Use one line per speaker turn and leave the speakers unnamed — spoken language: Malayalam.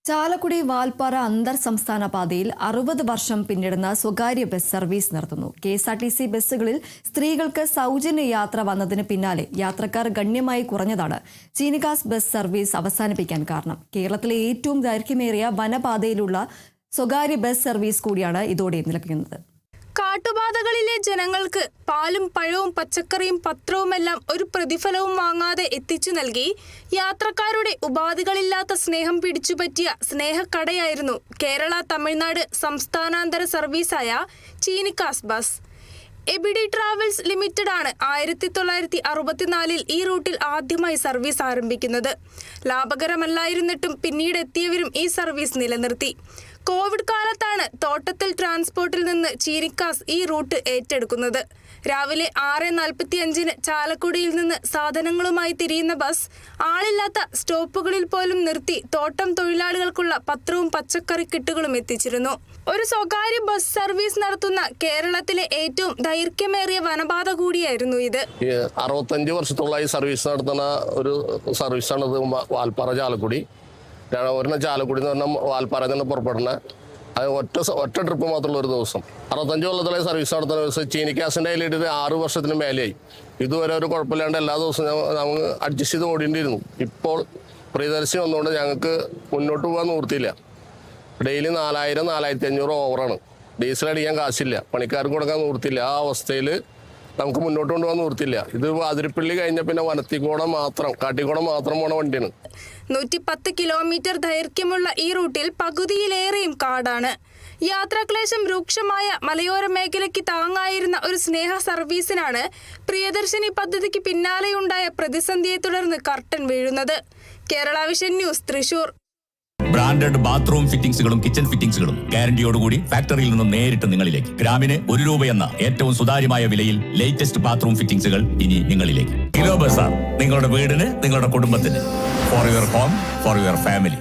ചാലക്കുടി വാൽപ്പാറ അന്തർ സംസ്ഥാന പാതയിൽ 60 വർഷം പിന്നിടുന്ന സ്വകാര്യ ബസ് സർവീസ് നടത്തുന്നു. KSRTC ബസ്സുകളിൽ സ്ത്രീകൾക്ക് സൗജന്യ യാത്ര വന്നതിന് പിന്നാലെ യാത്രക്കാർ ഗണ്യമായി കുറഞ്ഞതാണ് ചീനിക്കാസ് ബസ് സർവീസ് അവസാനിപ്പിക്കാൻ കാരണം. കേരളത്തിലെ ഏറ്റവും ദൈർഘ്യമേറിയ വനപാതയിലുള്ള സ്വകാര്യ ബസ് സർവീസ് കൂടിയാണ് ഇതോടെ നിലയ്ക്കുന്നത്.
കാട്ടുപാതകളിലെ ജനങ്ങൾക്ക് പാലും പഴവും പച്ചക്കറിയും പത്രവുമെല്ലാം ഒരു പ്രതിഫലവും വാങ്ങാതെ എത്തിച്ചു നൽകി യാത്രക്കാരുടെ ഉപാധികളില്ലാത്ത സ്നേഹം പിടിച്ചുപറ്റിയ സ്നേഹക്കടയായിരുന്നു കേരള തമിഴ്നാട് സംസ്ഥാനാന്തര സർവീസായ ചീനിക്കാസ് ബസ്. എബിഡി ട്രാവൽസ് ലിമിറ്റഡ് ആണ് 1964 ഈ റൂട്ടിൽ ആദ്യമായി സർവീസ് ആരംഭിക്കുന്നത്. ലാഭകരമല്ലായിരുന്നിട്ടും പിന്നീട് എത്തിയവരും ഈ സർവീസ് നിലനിർത്തി. കോവിഡ് കാലത്താണ് തോട്ടത്തിൽ ട്രാൻസ്പോർട്ടിൽ നിന്ന് ചീനിക്കാസ് ഈ റൂട്ട് ഏറ്റെടുക്കുന്നത്. രാവിലെ 6:45 ചാലക്കുടിയിൽ നിന്ന് സാധനങ്ങളുമായി തിരിയുന്ന ബസ് ആളില്ലാത്ത സ്റ്റോപ്പുകളിൽ പോലും നിർത്തി തോട്ടം തൊഴിലാളികൾക്കുള്ള പത്രവും പച്ചക്കറി കിറ്റുകളും എത്തിച്ചിരുന്നു. ഒരു സ്വകാര്യ ബസ് സർവീസ് നടത്തുന്ന കേരളത്തിലെ ഏറ്റവും ദൈർഘ്യമേറിയ വനപാത കൂടിയായിരുന്നു ഇത്.
65 വർഷത്തോളമായി സർവീസ് നടത്തുന്ന ഒരു സർവീസാണ് വാൽപ്പാറ ചാലക്കുടി. ഒരെണ്ണം ചാലക്കുടി എന്ന് പറഞ്ഞാൽ വാൽപ്പാറയിൽ നിന്ന് പുറപ്പെടുന്ന അത് ഒറ്റ ട്രിപ്പ് മാത്രമുള്ള ഒരു ദിവസം. 65 കൊല്ലത്തോളം സർവീസ് നടത്തുന്ന ദിവസം ചീനിക്കാസിൻ്റെ കയ്യിലിട്ട് 6 വർഷത്തിന് മേലെയായി. ഇതുവരെ ഒരു കുഴപ്പമില്ലാണ്ട് എല്ലാ ദിവസവും നമുക്ക് അഡ്ജസ്റ്റ് ചെയ്ത് ഓടേണ്ടിയിരുന്നു. ഇപ്പോൾ പ്രിയദർശിനി വന്നുകൊണ്ട് ഞങ്ങൾക്ക് മുന്നോട്ട് പോകാൻ നിവൃത്തിയില്ല. ഡെയിലി 4000-4500 ഓവറാണ്. ഡീസൽ അടിക്കാൻ കാശില്ല, പണിക്കാർക്ക് കൊടുക്കാൻ നിവൃത്തിയില്ല. ആ അവസ്ഥയിൽ നമുക്ക് മുന്നോട്ട് കൊണ്ടുപോകാൻ നിവൃത്തിയില്ല. ഇത് അതിരപ്പള്ളി കഴിഞ്ഞ പിന്നെ വനത്തിക്കൂടം മാത്രം കാട്ടിക്കൂടം മാത്രം പോണ വണ്ടിയാണ്.
110 കിലോമീറ്റർ ദൈർഘ്യമുള്ള ഈ റൂട്ടിൽ പകുതിയിലേറെയും കാടാണ്. യാത്രാക്ലേശം രൂക്ഷമായ മലയോര മേഖലയ്ക്ക് താങ്ങായിരുന്ന ഒരു സ്നേഹ സർവീസിനാണ് പ്രിയദർശിനി പദ്ധതിക്ക് പിന്നാലെയുണ്ടായ പ്രതിസന്ധിയെ തുടർന്ന് കർട്ടൻ വീഴുന്നത്. Kerala vision news, Thrissur.
Branded bathroom ഫിറ്റിംഗ്സുകളും കിച്ചൺ ഫിറ്റിംഗ്സുകളും ഗ്യാരണ്ടിയോടുകൂടി ഫാക്ടറിയിൽ നിന്നും നേരിട്ട് നിങ്ങളിലേക്ക്. ഗ്രാമിന് ₹1 എന്ന ഏറ്റവും സുതാര്യമായ വിലയിൽ ലേറ്റസ്റ്റ് ബാത്റൂം ഫിറ്റിംഗ്സുകൾ ഇനി നിങ്ങളിലേക്ക്. കിലോ ബസാർ, നിങ്ങളുടെ വീടിന്, നിങ്ങളുടെ കുടുംബത്തിന്. For your home, for your family.